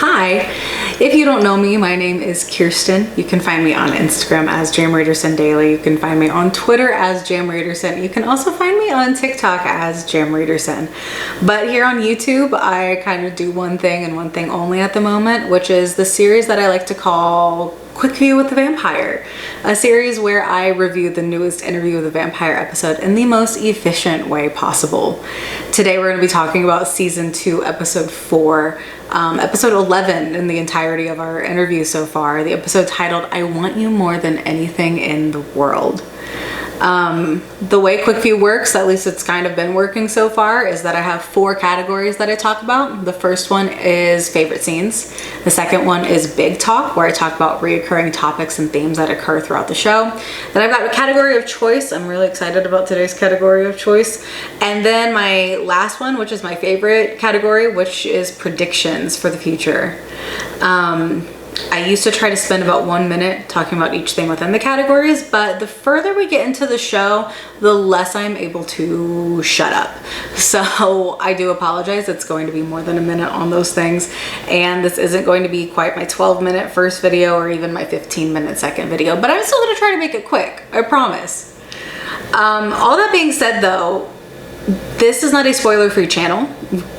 Hi, if you don't know me, my name is Kirsten. You can find me on Instagram as JamRaiderson Daily. You can find me on Twitter as JamRaiderson. You can also find me on TikTok as JamRaiderson. But here on YouTube, I kind of do one thing and one thing only at the moment, which is the series that I like to call Quickview with the Vampire, a series where I review the newest Interview with the Vampire episode in the most efficient way possible. Today we're going to be talking about season 2, episode 4, episode 11 in the entirety of our interview so far. The episode titled, I Want You More Than Anything in the World. The way Quickview works, at least it's kind of been working so far, is that I have 4 categories that I talk about. The first one is favorite scenes. The second one is big talk, where I talk about reoccurring topics and themes that occur throughout the show. Then I've got a category of choice. I'm really excited about today's category of choice. And then my last one, which is my favorite category, which is predictions for the future. I used to try to spend about 1 minute talking about each thing within the categories, but the further we get into the show, the less I'm able to shut up. So I do apologize. It's going to be more than a minute on those things. And this isn't going to be quite my 12-minute first video or even my 15-minute second video, but I'm still going to try to make it quick. I promise. All that being said though, this is not a spoiler-free channel.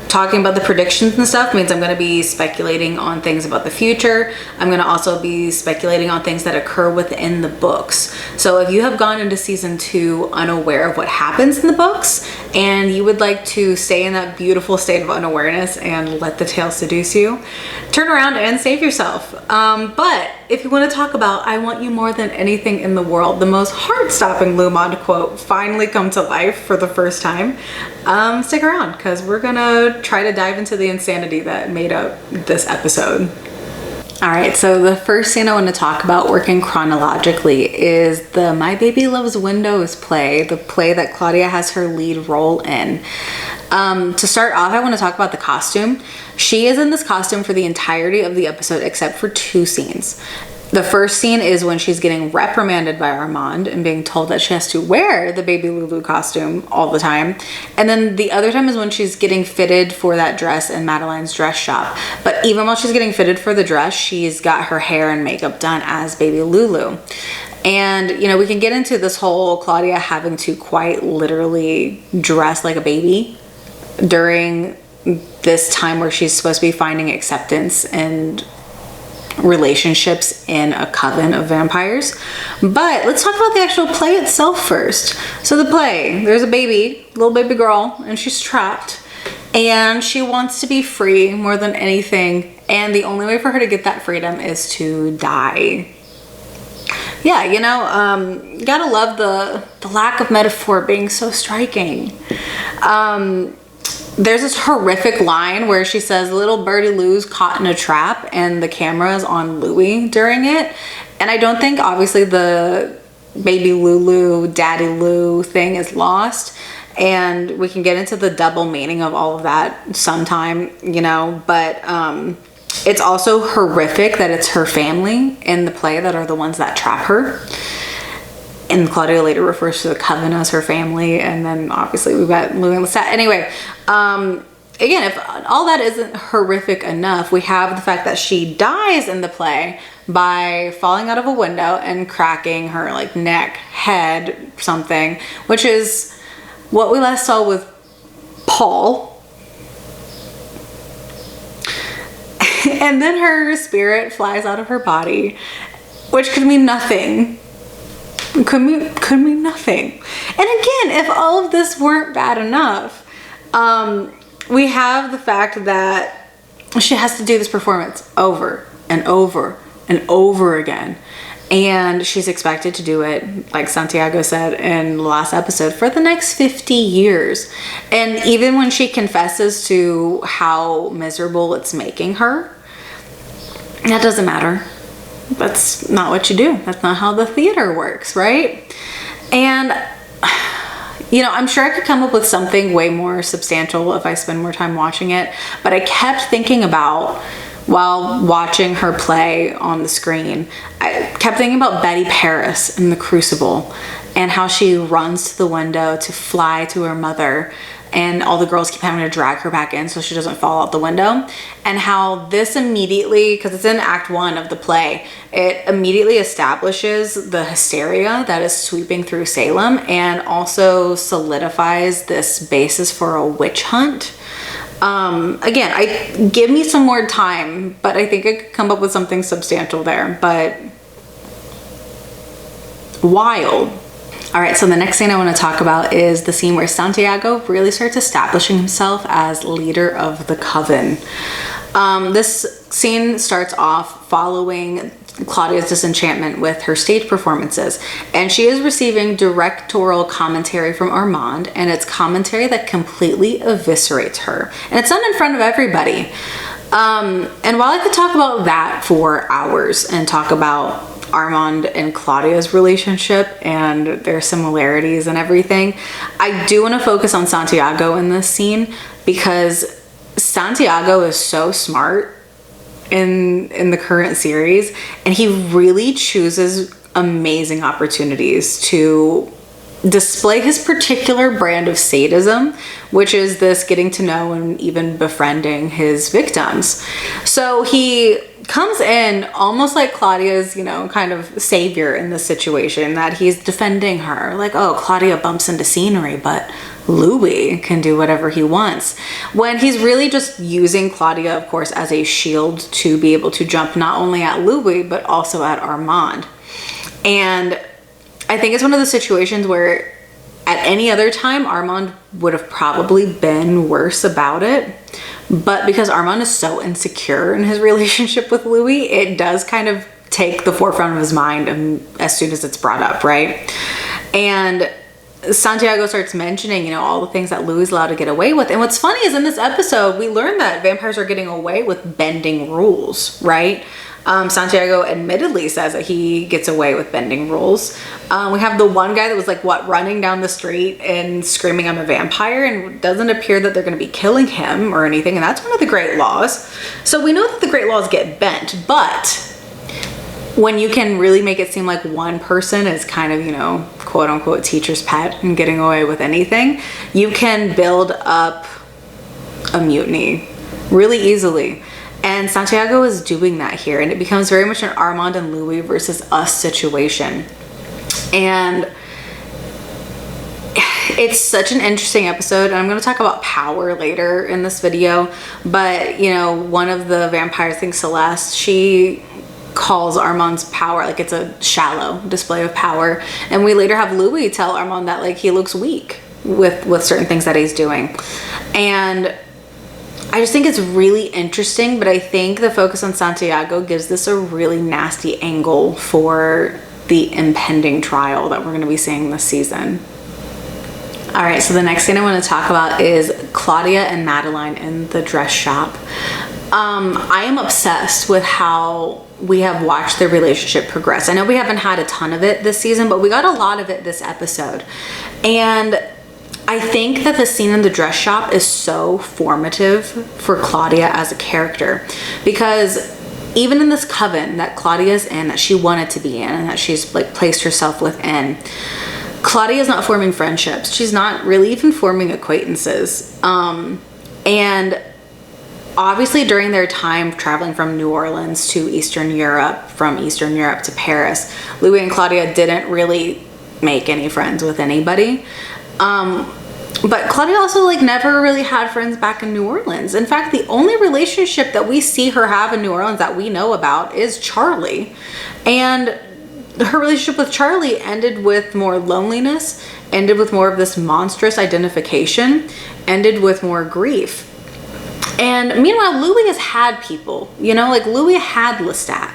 Talking about the predictions and stuff means I'm going to be speculating on things about the future. I'm going to also be speculating on things that occur within the books. So if you have gone into season 2 unaware of what happens in the books and you would like to stay in that beautiful state of unawareness and let the tale seduce you, turn around and save yourself. But if you want to talk about I want you more than anything in the world, the most heart-stopping Lumond quote finally come to life for the first time, stick around because we're gonna try to dive into the insanity that made up this episode. All right, so the first scene I want to talk about working chronologically is the My Baby Loves Windows play, the play that Claudia has her lead role in. To start off, I want to talk about the costume. She is in this costume for the entirety of the episode except for 2 scenes. The first scene is when she's getting reprimanded by Armand and being told that she has to wear the Baby Lulu costume all the time. And then the other time is when she's getting fitted for that dress in Madeleine's dress shop. But even while she's getting fitted for the dress, she's got her hair and makeup done as Baby Lulu. And, you know, we can get into this whole Claudia having to quite literally dress like a baby during this time where she's supposed to be finding acceptance and relationships in a coven of vampires. But let's talk about the actual play itself first. So the play, there's a baby, little baby girl, and she's trapped and she wants to be free more than anything, and the only way for her to get that freedom is to die. Yeah, you know, you gotta love the lack of metaphor being so striking. There's this horrific line where she says little birdie Lou's caught in a trap and the camera is on Louis during it. And I don't think obviously the Baby Lulu, Daddy Lou thing is lost. And we can get into the double meaning of all of that sometime, you know, but it's also horrific that it's her family in the play that are the ones that trap her. And Claudia later refers to the Coven as her family. And then obviously we've got Louis and Lestat. Anyway, again, if all that isn't horrific enough, we have the fact that she dies in the play by falling out of a window and cracking her like neck, head, something, which is what we last saw with Paul. And then her spirit flies out of her body, which could mean nothing. Could mean nothing. And again, if all of this weren't bad enough, we have the fact that she has to do this performance over and over and over again. And she's expected to do it, like Santiago said in the last episode, for the next 50 years. And even when she confesses to how miserable it's making her, that doesn't matter. That's not what you do. That's not how the theater works, right? And, you know, I'm sure I could come up with something way more substantial if I spend more time watching it. But I kept thinking about, while watching her play on the screen, I kept thinking about Betty Paris in The Crucible and how she runs to the window to fly to her mother and all the girls keep having to drag her back in so she doesn't fall out the window. And how this immediately, because it's in Act 1 of the play, it immediately establishes the hysteria that is sweeping through Salem, and also solidifies this basis for a witch hunt. Again, give me some more time, but I think I could come up with something substantial there. But wild. All right, so the next thing I want to talk about is the scene where Santiago really starts establishing himself as leader of the Coven. This scene starts off following Claudia's disenchantment with her stage performances, and she is receiving directorial commentary from Armand, and it's commentary that completely eviscerates her, and it's done in front of everybody. And while I could talk about that for hours and talk about Armand and Claudia's relationship and their similarities and everything, I do want to focus on Santiago in this scene, because Santiago is so smart in the current series, and he really chooses amazing opportunities to display his particular brand of sadism, which is this getting to know and even befriending his victims. So he comes in almost like Claudia's, you know, kind of savior in this situation, that he's defending her. Like, oh, Claudia bumps into scenery, but Louis can do whatever he wants. When he's really just using Claudia, of course, as a shield to be able to jump not only at Louis, but also at Armand. And I think it's one of the situations where at any other time, Armand would have probably been worse about it. But because Armand is so insecure in his relationship with Louis, it does kind of take the forefront of his mind as soon as it's brought up, right? And Santiago starts mentioning, you know, all the things that Louis is allowed to get away with. And what's funny is in this episode, we learn that vampires are getting away with bending rules, right? Santiago admittedly says that he gets away with bending rules. We have the one guy that was like, running down the street and screaming, "I'm a vampire," and it doesn't appear that they're going to be killing him or anything. And that's one of the great laws. So we know that the great laws get bent, but when you can really make it seem like one person is kind of, you know, quote unquote teacher's pet and getting away with anything, you can build up a mutiny really easily. And Santiago is doing that here, and it becomes very much an Armand and Louis versus us situation. And it's such an interesting episode, and I'm going to talk about power later in this video. But, you know, one of the vampires, I think Celeste, she calls Armand's power like it's a shallow display of power. And we later have Louis tell Armand that like he looks weak with certain things that he's doing. And I just think it's really interesting, but I think the focus on Santiago gives this a really nasty angle for the impending trial that we're going to be seeing this season. All right, so the next thing I want to talk about is Claudia and Madeleine in the dress shop. I am obsessed with how we have watched their relationship progress. I know we haven't had a ton of it this season, but we got a lot of it this episode. And I think that the scene in the dress shop is so formative for Claudia as a character, because even in this coven that Claudia's in, that she wanted to be in and that she's like placed herself within, Claudia is not forming friendships. She's not really even forming acquaintances. And obviously during their time traveling from New Orleans to Eastern Europe, from Eastern Europe to Paris, Louis and Claudia didn't really make any friends with anybody. But Claudia also like never really had friends back in New Orleans. In fact, the only relationship that we see her have in New Orleans that we know about is Charlie. And her relationship with Charlie ended with more loneliness, ended with more of this monstrous identification, ended with more grief. And meanwhile, Louis has had people, you know, like Louis had Lestat.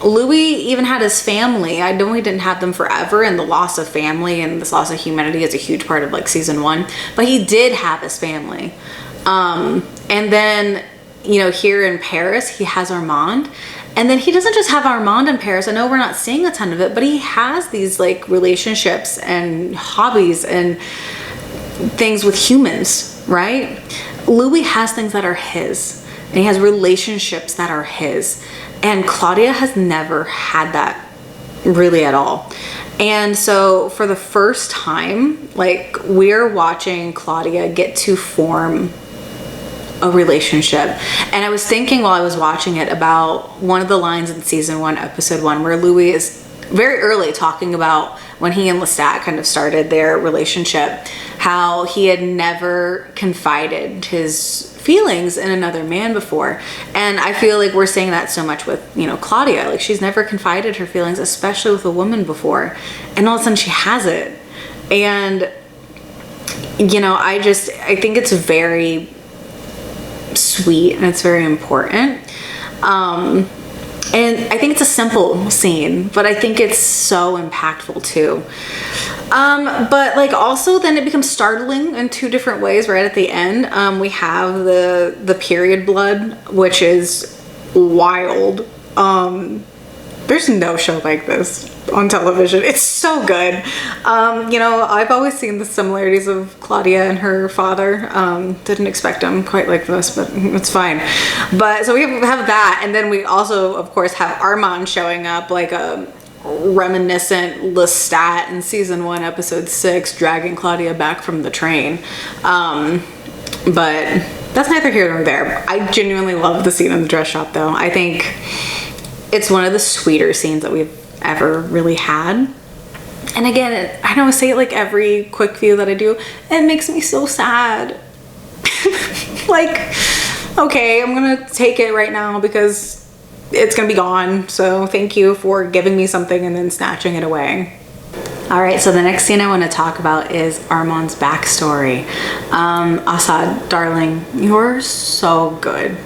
Louis even had his family. I know he didn't have them forever, and the loss of family and this loss of humanity is a huge part of like season 1, but he did have his family. And then, you know, here in Paris, he has Armand. And then he doesn't just have Armand in Paris. I know we're not seeing a ton of it, but he has these like relationships and hobbies and things with humans, right? Louis has things that are his, and he has relationships that are his. And Claudia has never had that really at all. And so for the first time, like, we're watching Claudia get to form a relationship. And I was thinking while I was watching it about one of the lines in season 1, episode 1, where Louis is very early talking about when he and Lestat kind of started their relationship, how he had never confided his feelings in another man before. And I feel like we're saying that so much with, you know, Claudia. Like, she's never confided her feelings, especially with a woman before, and all of a sudden she has it. And, you know, I think it's very sweet and it's very important. And I think it's a simple scene, but I think it's so impactful too. But like, also then it becomes startling in 2 different ways right at the end. We have the period blood, which is wild. There's no show like this on television. It's so good. You know, I've always seen the similarities of Claudia and her father. Didn't expect them quite like this, but it's fine. But so we have that, and then we also, of course, have Armand showing up like a reminiscent Lestat in season 1, episode 6, dragging Claudia back from the train. But that's neither here nor there. I genuinely love the scene in the dress shop, though. I think it's one of the sweeter scenes that we've ever really had. And again, I know I say it like every quick view that I do, it makes me so sad. Like, okay, I'm gonna take it right now because it's gonna be gone. So thank you for giving me something and then snatching it away. All right, so the next scene I want to talk about is Armand's backstory. Assad, darling, you're so good.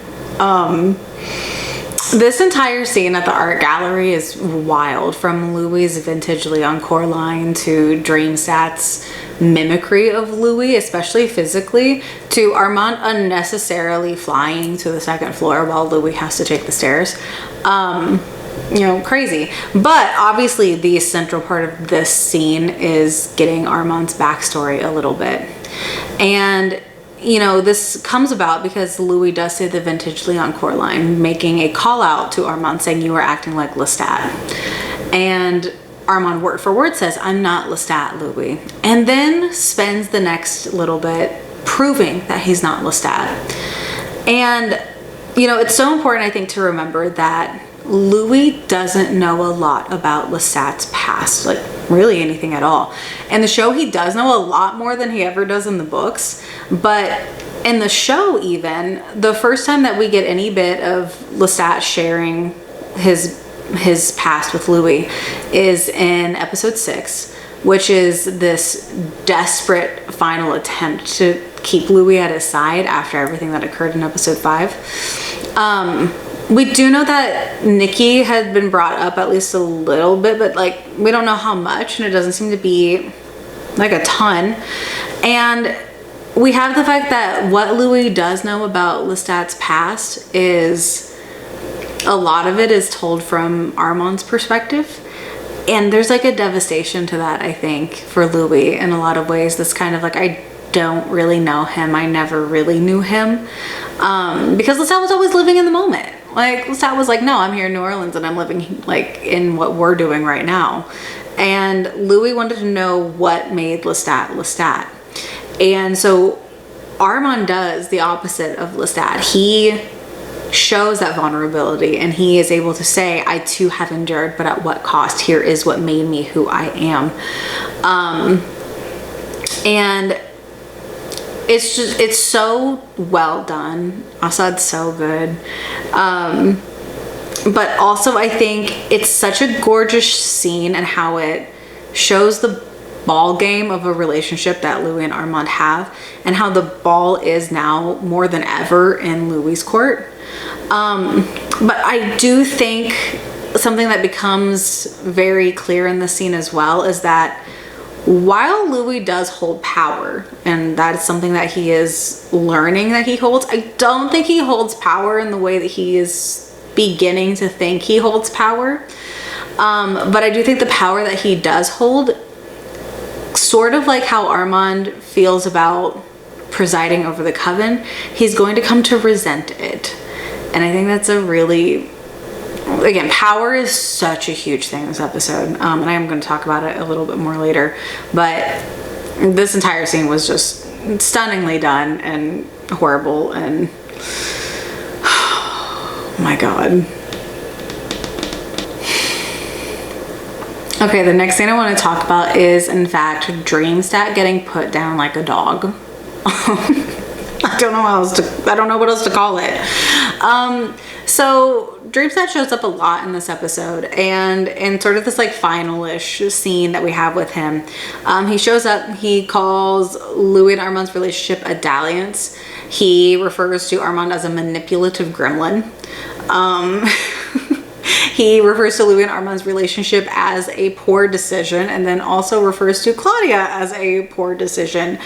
This entire scene at the art gallery is wild, from Louis' vintage Leoncoeur line to Dreamstat's mimicry of Louis, especially physically, to Armand unnecessarily flying to the 2nd floor while Louis has to take the stairs. You know, crazy. But obviously the central part of this scene is getting Armand's backstory a little bit. And you know, this comes about because Louis does say the vintage Leoncoeur line, making a call out to Armand saying, you are acting like Lestat. And Armand word for word says, I'm not Lestat, Louis. And then spends the next little bit proving that he's not Lestat. And, you know, it's so important, I think, to remember that Louis doesn't know a lot about Lestat's past, like really anything at all. In the show, he does know a lot more than he ever does in the books. But in the show, even, the first time that we get any bit of Lestat sharing his past with Louis is in episode 6, which is this desperate final attempt to keep Louis at his side after everything that occurred in episode 5. We do know that Nikki had been brought up at least a little bit, but like, we don't know how much, and it doesn't seem to be like a ton. And we have the fact that what Louis does know about Lestat's past is, a lot of it is told from Armand's perspective. And there's like a devastation to that, I think, for Louis in a lot of ways. That's kind of like, I don't really know him. I never really knew him. Because Lestat was always living in the moment. Like, Lestat was like, no, I'm here in New Orleans and I'm living like in what we're doing right now. And Louis wanted to know what made Lestat Lestat. And so Armand does the opposite of Lestat. He shows that vulnerability, and he is able to say, I too have endured, but at what cost? Here is what made me who I am. And it's so well done. Assad's so good. But also I think it's such a gorgeous scene, and how it shows the ball game of a relationship that Louis and Armand have, and how the ball is now more than ever in Louis' court. But I do think something that becomes very clear in the scene as well is that while Louis does hold power, and that is something that he is learning that he holds, I don't think he holds power in the way that he is beginning to think he holds power. But I do think the power that he does hold, sort of like how Armand feels about presiding over the Coven, he's going to come to resent it. And I think that's a really again, power is such a huge thing in this episode, and I am going to talk about it a little bit more later, but this entire scene was just stunningly done and horrible, and oh my god. Okay, the next thing I want to talk about is, in fact, Dreamstat getting put down like a dog. I don't know what else to call it. So Dreamstat shows up a lot in this episode, and in sort of this like final-ish scene that we have with him, he shows up, he calls Louis and Armand's relationship a dalliance. He refers to Armand as a manipulative gremlin. He refers to Louis and Armand's relationship as a poor decision, and then also refers to Claudia as a poor decision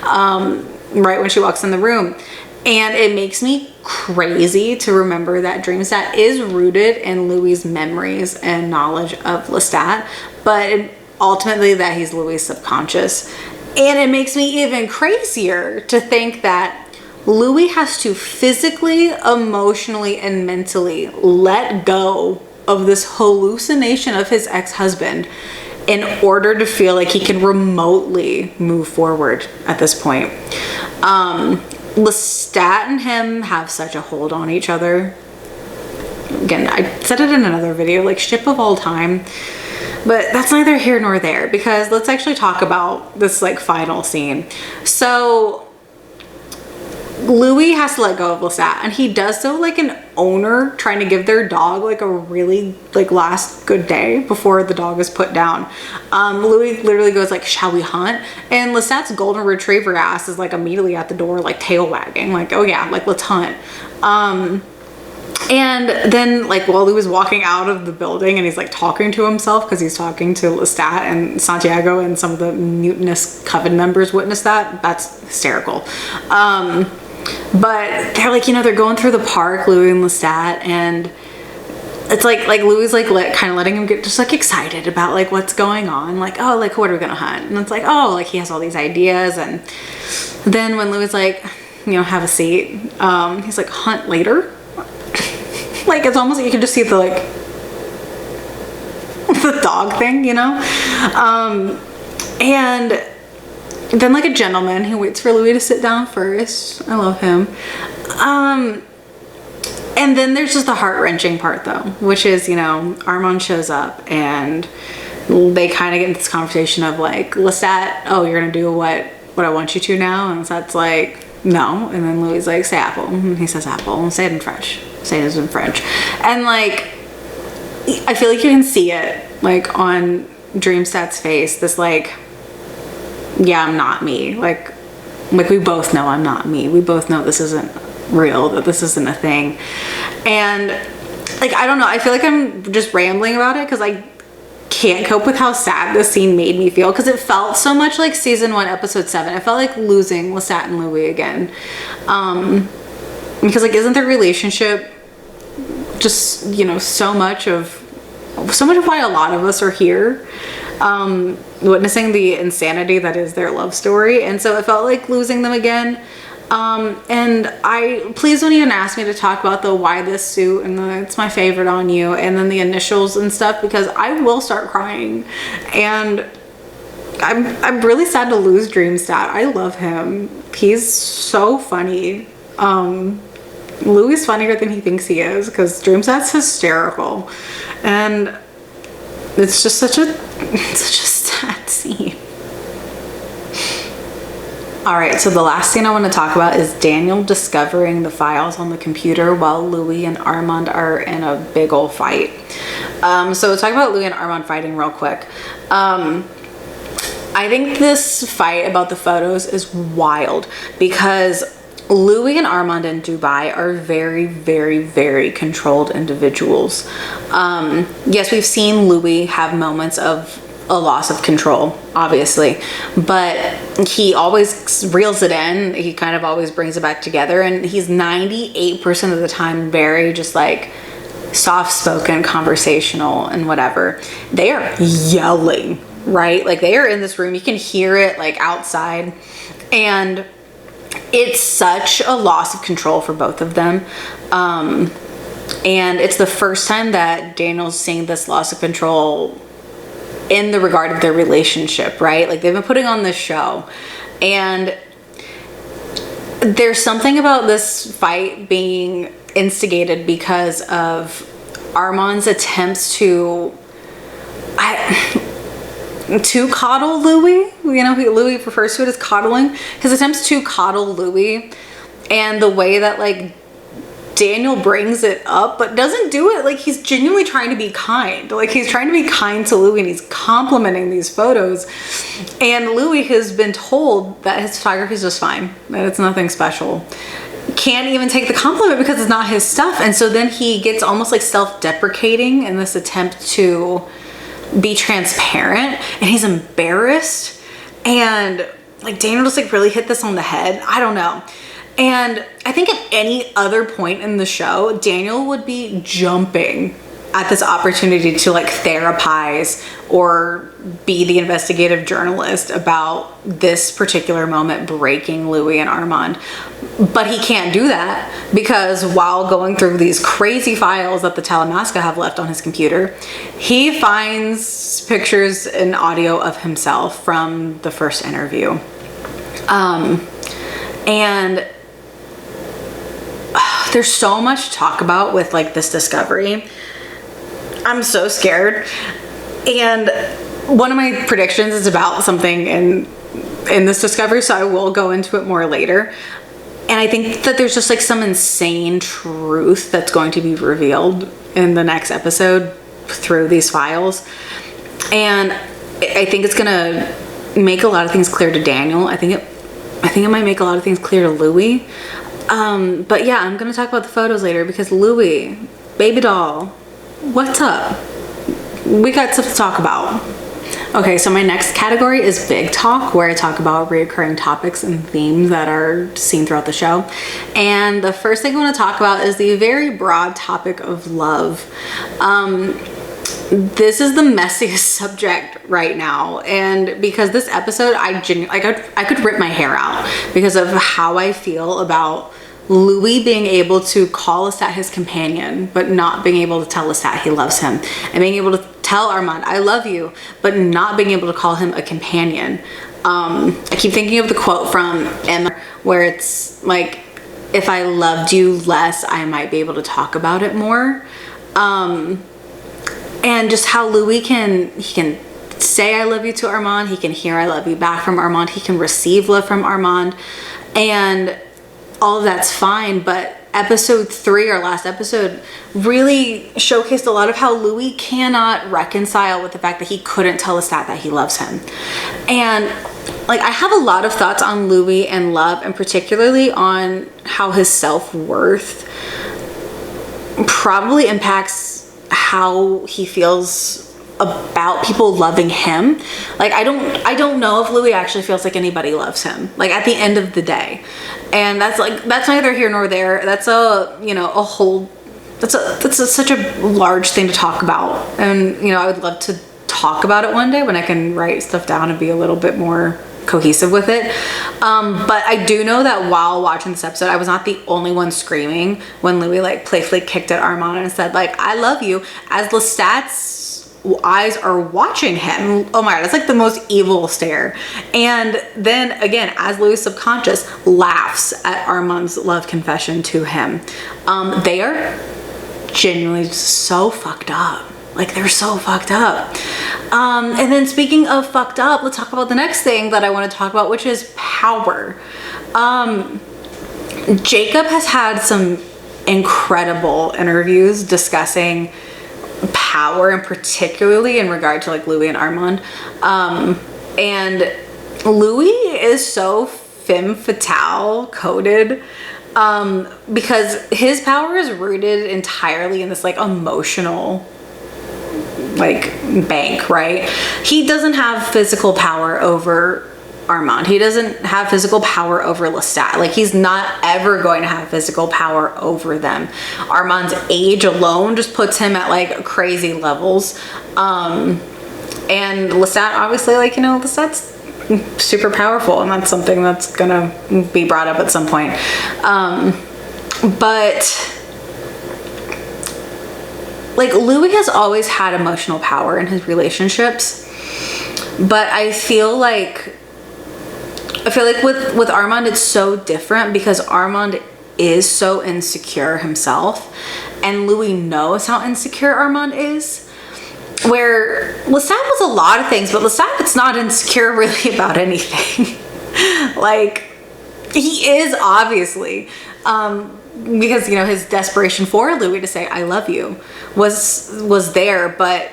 right when she walks in the room. And it makes me crazy to remember that Dreamstat is rooted in Louis' memories and knowledge of Lestat, but ultimately that he's Louis' subconscious. And it makes me even crazier to think that Louis has to physically, emotionally, and mentally let go of this hallucination of his ex-husband in order to feel like he can remotely move forward at this point. Lestat and him have such a hold on each other. Again, I said it in another video, like ship of all time, but that's neither here nor there, because let's actually talk about this like final scene. So Louis has to let go of Lestat, and he does so like an owner trying to give their dog like a really like last good day before the dog is put down. Louis literally goes like, shall we hunt? And Lestat's golden retriever ass is like immediately at the door, like tail wagging, like, oh yeah, like let's hunt. And then like while he was walking out of the building and he's like talking to himself, because he's talking to Lestat, and Santiago and some of the mutinous Coven members witness that. That's hysterical. But they're like, you know, they're going through the park, Louis and Lestat, and it's like Louis like kind of letting him get just like excited about like what's going on, like, oh, like what are we gonna hunt? And it's like, oh, like he has all these ideas. And then when Louis like, you know, have a seat, he's like, hunt later. Like it's almost like you can just see the like the dog thing, you know. And then like a gentleman who waits for Louis to sit down first. I love him. And then there's just the heart-wrenching part though, which is, you know, Armand shows up and they kind of get into this conversation of like, Lestat, oh, you're gonna do what I want you to now? And Lestat's like, no. And then Louis is like, say apple. And he says apple, and say it in French. Say it in French. And like, I feel like you can see it like on Dreamstat's face, this like, yeah, I'm not me. Like we both know I'm not me. We both know this isn't real, that this isn't a thing. And like, I don't know, I feel like I'm just rambling about it because I can't cope with how sad this scene made me feel, because it felt so much like season 1 episode 7. It felt like losing Lestat and Louis again. Because like, isn't their relationship just, you know, so much of why a lot of us are here, witnessing the insanity that is their love story. And so it felt like losing them again. And please don't even ask me to talk about the why this suit and the it's my favorite on you and then the initials and stuff, because I will start crying. And I'm really sad to lose Dreamstat. I love him. He's so funny. Louis is funnier than he thinks he is, because Dreamstat's hysterical. And it's just such a sad scene. All right, so the last scene I want to talk about is Daniel discovering the files on the computer while Louis and Armand are in a big old fight. So we'll talk about Louis and Armand fighting real quick. I think this fight about the photos is wild, because Louis and Armand in Dubai are very, very, very controlled individuals. Yes, we've seen Louis have moments of a loss of control, obviously, but he always reels it in. He kind of always brings it back together, and he's 98% of the time very just like soft-spoken, conversational, and whatever. They are yelling, right? Like they are in this room, you can hear it like outside, and it's such a loss of control for both of them. And it's the first time that Daniel's seeing this loss of control in the regard of their relationship, right? Like, they've been putting on this show, and there's something about this fight being instigated because of Armand's attempts to coddle Louis. You know, Louis refers to it as coddling. His attempts to coddle Louis, and the way that, like, Daniel brings it up but doesn't do it like he's genuinely trying to be kind. Like, he's trying to be kind to Louis, and he's complimenting these photos, and Louis has been told that his photography is just fine, that it's nothing special, can't even take the compliment because it's not his stuff. And so then he gets almost like self-deprecating in this attempt to be transparent, and he's embarrassed, and like Daniel just like really hit this on the head. I don't know. And I think at any other point in the show, Daniel would be jumping at this opportunity to like therapize or be the investigative journalist about this particular moment breaking Louis and Armand. But he can't do that because while going through these crazy files that the Talamasca have left on his computer, he finds pictures and audio of himself from the first interview. And there's so much to talk about with like this discovery. I'm so scared. And one of my predictions is about something in this discovery, so I will go into it more later. And I think that there's just like some insane truth that's going to be revealed in the next episode through these files. And I think it's gonna make a lot of things clear to Daniel. I think it might make a lot of things clear to Louis. But yeah, I'm gonna talk about the photos later because Louis, baby doll, what's up? We got stuff to talk about. Okay, so my next category is big talk, where I talk about reoccurring topics and themes that are seen throughout the show. And the first thing I want to talk about is the very broad topic of love. This is the messiest subject right now, and because this episode, I could rip my hair out because of how I feel about Louis being able to call Lestat his companion, but not being able to tell Lestat he loves him, and being able to tell Armand, I love you, but not being able to call him a companion. I keep thinking of the quote from Emma where it's like, if I loved you less, I might be able to talk about it more. And just how Louis he can say I love you to Armand, he can hear I love you back from Armand, he can receive love from Armand, and all of that's fine. But episode 3, our last episode, really showcased a lot of how Louis cannot reconcile with the fact that he couldn't tell Lestat that he loves him. And like, I have a lot of thoughts on Louis and love, and particularly on how his self-worth probably impacts how he feels about people loving him. Like, I don't know if Louis actually feels like anybody loves him, like, at the end of the day. And that's neither here nor there. That's such a large thing to talk about. And, you know, I would love to talk about it one day when I can write stuff down and be a little bit more cohesive with it. But I do know that while watching this episode, I was not the only one screaming when Louis like playfully kicked at Armand and said like, I love you, as Lestat's eyes are watching him. Oh my God, that's like the most evil stare. And then again, as Louis' subconscious laughs at Armand's love confession to him. They are genuinely so fucked up. Like, they're so fucked up. And then speaking of fucked up, let's talk about the next thing that I want to talk about, which is power. Jacob has had some incredible interviews discussing power, and particularly in regard to like Louis and Armand. And Louis is so femme fatale coded, because his power is rooted entirely in this like emotional like bank, right? He doesn't have physical power over Armand. He doesn't have physical power over Lestat. Like, he's not ever going to have physical power over them. Armand's age alone just puts him at like crazy levels. And Lestat, obviously, like, you know, Lestat's super powerful, and that's something that's gonna be brought up at some point. But like Louis has always had emotional power in his relationships, but I feel like with Armand it's so different because Armand is so insecure himself, and Louis knows how insecure Armand is. Where Lestat was a lot of things, but Lestat is not insecure really about anything. Like, he is obviously, because, you know, his desperation for Louis to say I love you was there, but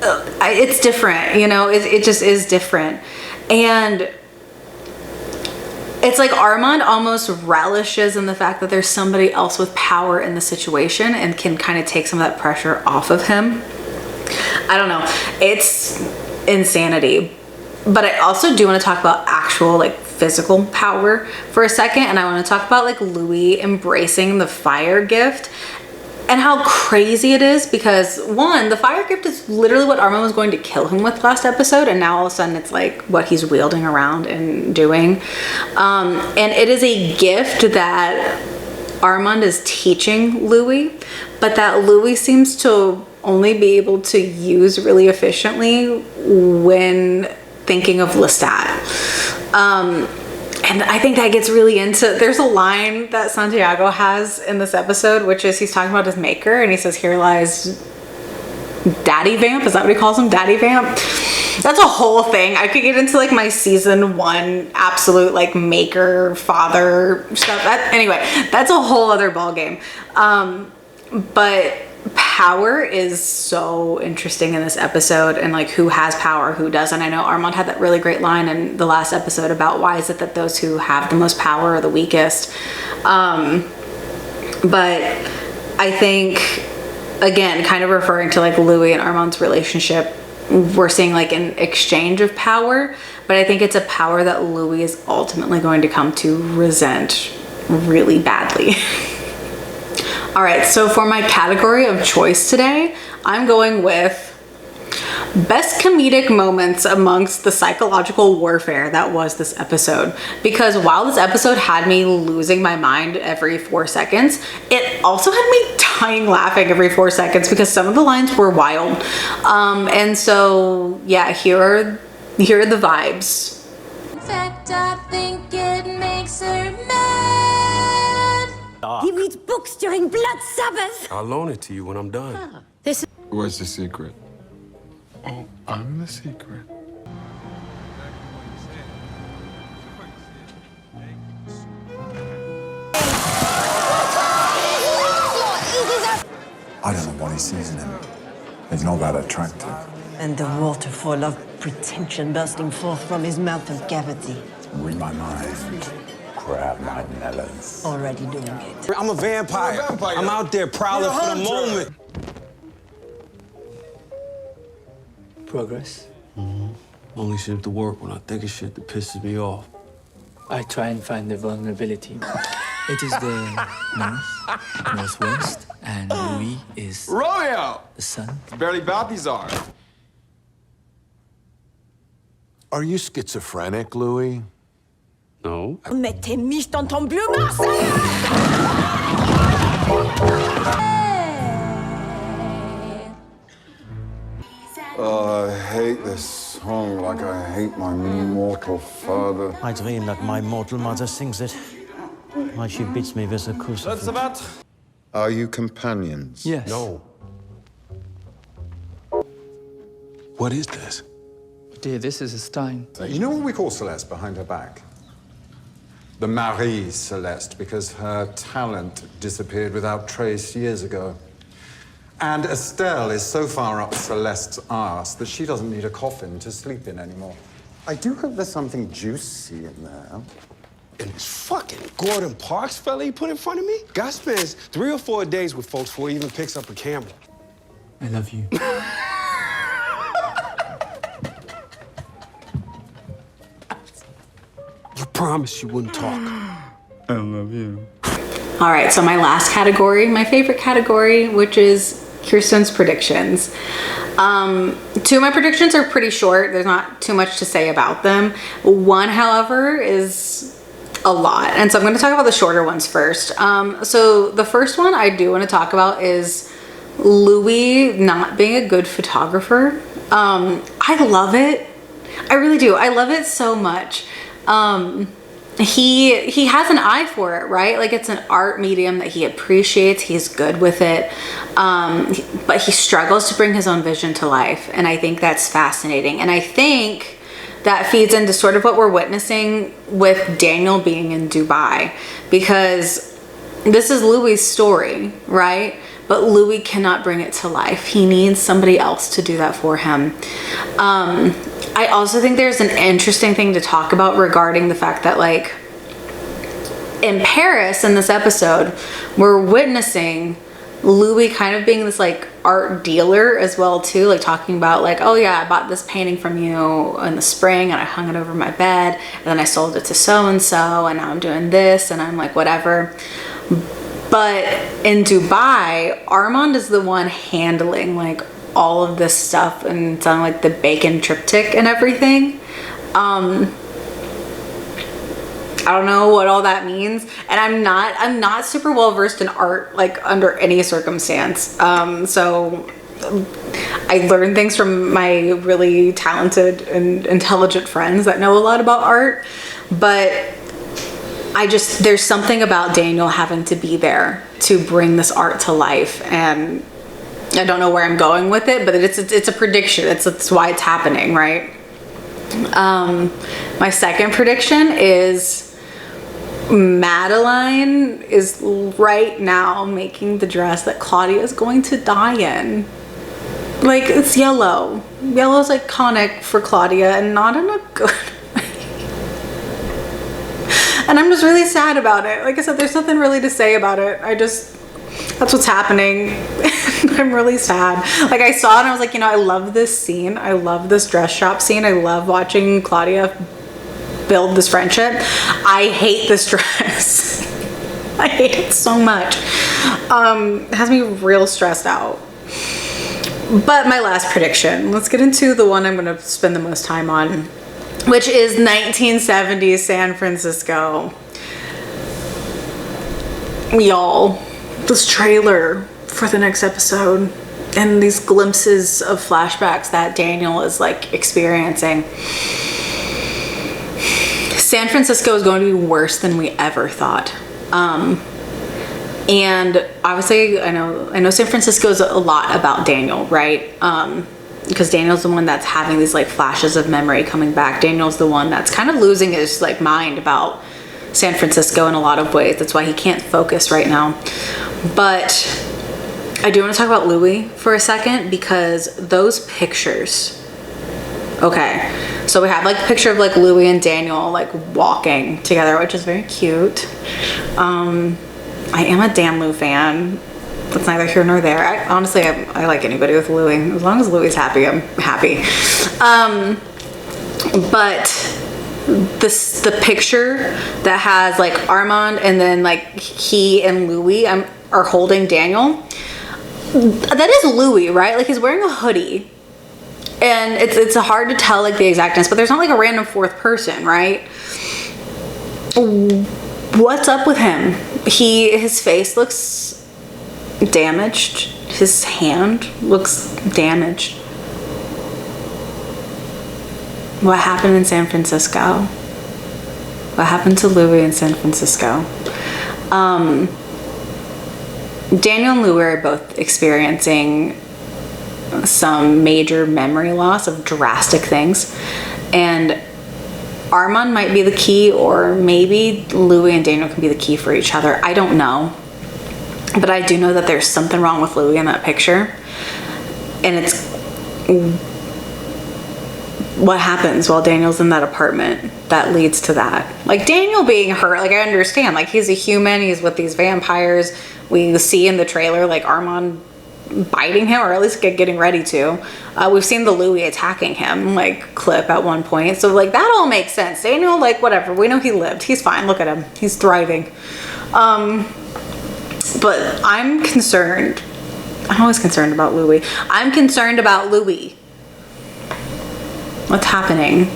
it's different, you know, it just is different. And it's like Armand almost relishes in the fact that there's somebody else with power in the situation and can kind of take some of that pressure off of him. I don't know, it's insanity. But I also do want to talk about actual like physical power for a second, and I want to talk about like Louis embracing the fire gift and how crazy it is, because one, the fire gift is literally what Armand was going to kill him with last episode, and now all of a sudden it's like what he's wielding around and doing. And it is a gift that Armand is teaching Louis, but that Louis seems to only be able to use really efficiently when thinking of Lestat. And I think that gets really into, there's a line that Santiago has in this episode, which is he's talking about his maker, and he says, here lies Daddy Vamp. Is that what he calls him? Daddy Vamp? That's a whole thing. I could get into like my season 1 absolute like maker father stuff. Anyway, that's a whole other ball game. But power is so interesting in this episode, and like who has power, who doesn't. I know Armand had that really great line in the last episode about why is it that those who have the most power are the weakest. But I think, again, kind of referring to like Louis and Armand's relationship, we're seeing like an exchange of power, but I think it's a power that Louis is ultimately going to come to resent really badly. All right, so for my category of choice today, I'm going with best comedic moments amongst the psychological warfare that was this episode. Because while this episode had me losing my mind every 4 seconds, it also had me dying laughing every 4 seconds because some of the lines were wild. And so, yeah, here are the vibes. In fact, I think it makes her mad. He reads books during Blood Sabbath. I'll loan it to you when I'm done. Where's the secret? Oh, I'm the secret. I don't know what he sees in him. He's not that attractive. And the waterfall of pretension bursting forth from his mouth and cavity. Read my mind. Grab my melons. Already doing it. I'm a vampire. I'm out there prowling for the moment. Progress. Only shit to work when I think of shit that pisses me off. I try and find the vulnerability. It is the north, northwest, and Louis is Romeo! the sun. It's barely Balthazar. Are you schizophrenic, Louis? No. Mettez mich dans ton bleu Marseille! I hate this song like I hate my mortal father. I dream that my mortal mother sings it. While she beats me with a crucifix. Are you companions? Yes. No. What is this? Dear, this is a Stein. You know what we call Celeste behind her back? The Marie Celeste, because her talent disappeared without trace years ago. And Estelle is so far up Celeste's arse that she doesn't need a coffin to sleep in anymore. I do hope there's something juicy in there. And this fucking Gordon Parks fella you put in front of me? Guy spends 3 or 4 days with folks before he even picks up a camera. I love you. You promised you wouldn't talk. I love you. All right, so my last category, my favorite category, which is Kirsten's predictions. 2 of my predictions are pretty short. There's not too much to say about them. One, however, is a lot. And so I'm going to talk about the shorter ones first. So the first one I do want to talk about is Louis not being a good photographer. I love it. I really do. I love it so much. He has an eye for it, right? Like, it's an art medium that he appreciates. He's good with it. But he struggles to bring his own vision to life. And I think that's fascinating. And I think that feeds into sort of what we're witnessing with Daniel being in Dubai, because this is Louis' story, right? But Louis cannot bring it to life. He needs somebody else to do that for him. I also think there's an interesting thing to talk about regarding the fact that, like, in Paris in this episode, we're witnessing Louis kind of being this like art dealer as well too, like talking about like, oh yeah, I bought this painting from you in the spring and I hung it over my bed and then I sold it to so-and-so and now I'm doing this, and I'm like, whatever. But in Dubai, Armand is the one handling like all of this stuff, and it's on like the bacon triptych and everything. I don't know what all that means, and I'm not super well versed in art, like under any circumstance. So I learn things from my really talented and intelligent friends that know a lot about art, but there's something about Daniel having to be there to bring this art to life, and I don't know where I'm going with it, but it's a prediction. It's why it's happening, right? My second prediction is Madeleine is right now making the dress that Claudia is going to die in. Like, it's yellow. Yellow's iconic for Claudia, and not in a good way. And I'm just really sad about it. Like I said, there's nothing really to say about it. That's what's happening. I'm really sad. Like, I saw it and I was like, you know, I love this scene. I love this dress shop scene. I love watching Claudia build this friendship. I hate this dress. I hate it so much. It has me real stressed out. But my last prediction, let's get into the one I'm going to spend the most time on, which is 1970s San Francisco. Y'all, this trailer for the next episode and these glimpses of flashbacks that Daniel is like experiencing. San Francisco is going to be worse than we ever thought. And obviously I know San Francisco is a lot about Daniel, right? Because Daniel's the one that's having these like flashes of memory coming back. Daniel's the one that's kind of losing his like mind about San Francisco in a lot of ways. That's why he can't focus right now. But I do want to talk about Louis for a second, because those pictures. Okay, so we have like a picture of like Louis and Daniel like walking together, which is very cute. I am a damn Lou fan. That's neither here nor there. I like anybody with Louis. As long as Louis is happy, I'm happy. But the picture that has like Armand and then like he and Louis are holding Daniel. That is Louis, right? Like, he's wearing a hoodie. And it's hard to tell like the exactness, but there's not like a random fourth person, right? What's up with him? His face looks damaged. His hand looks damaged. What happened in San Francisco? What happened to Louis in San Francisco? Daniel and Louis are both experiencing some major memory loss of drastic things, and Armand might be the key, or maybe Louis and Daniel can be the key for each other. I don't know, but I do know that there's something wrong with Louis in that picture, and it's what happens while Daniel's in that apartment that leads to that. Like, Daniel being hurt, like, I understand, like, he's a human, he's with these vampires. We see in the trailer like Armand biting him, or at least getting ready to. We've seen the Louis attacking him like clip at one point, so like that all makes sense. Daniel, like, whatever, we know he lived, he's fine, look at him, he's thriving. But I'm concerned. I'm always concerned about Louis. I'm concerned about Louis. What's happening?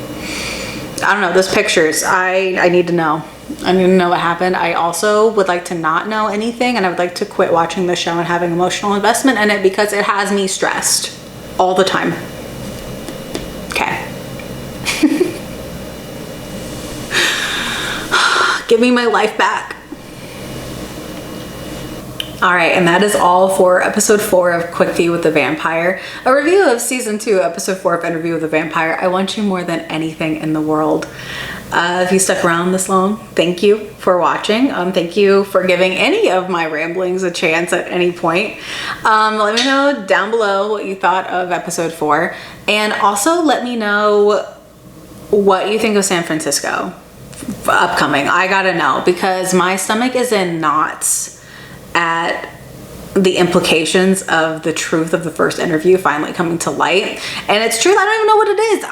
I don't know, those pictures, I need to know. I need to know what happened. I also would like to not know anything, and I would like to quit watching the show and having emotional investment in it because it has me stressed all the time. Okay. Give me my life back. Alright, and that is all for episode 4 of Quickview with the Vampire. A review of season 2, episode 4 of Interview with the Vampire. I want you more than anything in the world. If you stuck around this long, thank you for watching. Thank you for giving any of my ramblings a chance at any point. Let me know down below what you thought of episode 4. And also let me know what you think of San Francisco upcoming. I gotta know, because my stomach is in knots at the implications of the truth of the first interview finally coming to light. And it's true, I don't even know what it is.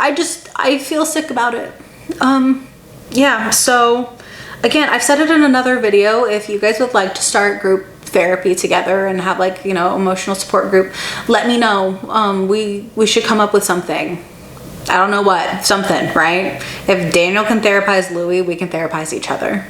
I feel sick about it. Yeah, so again, I've said it in another video. If you guys would like to start group therapy together and have, like, you know, emotional support group, let me know. We should come up with something. I don't know what, something, right? If Daniel can therapize Louis, we can therapize each other.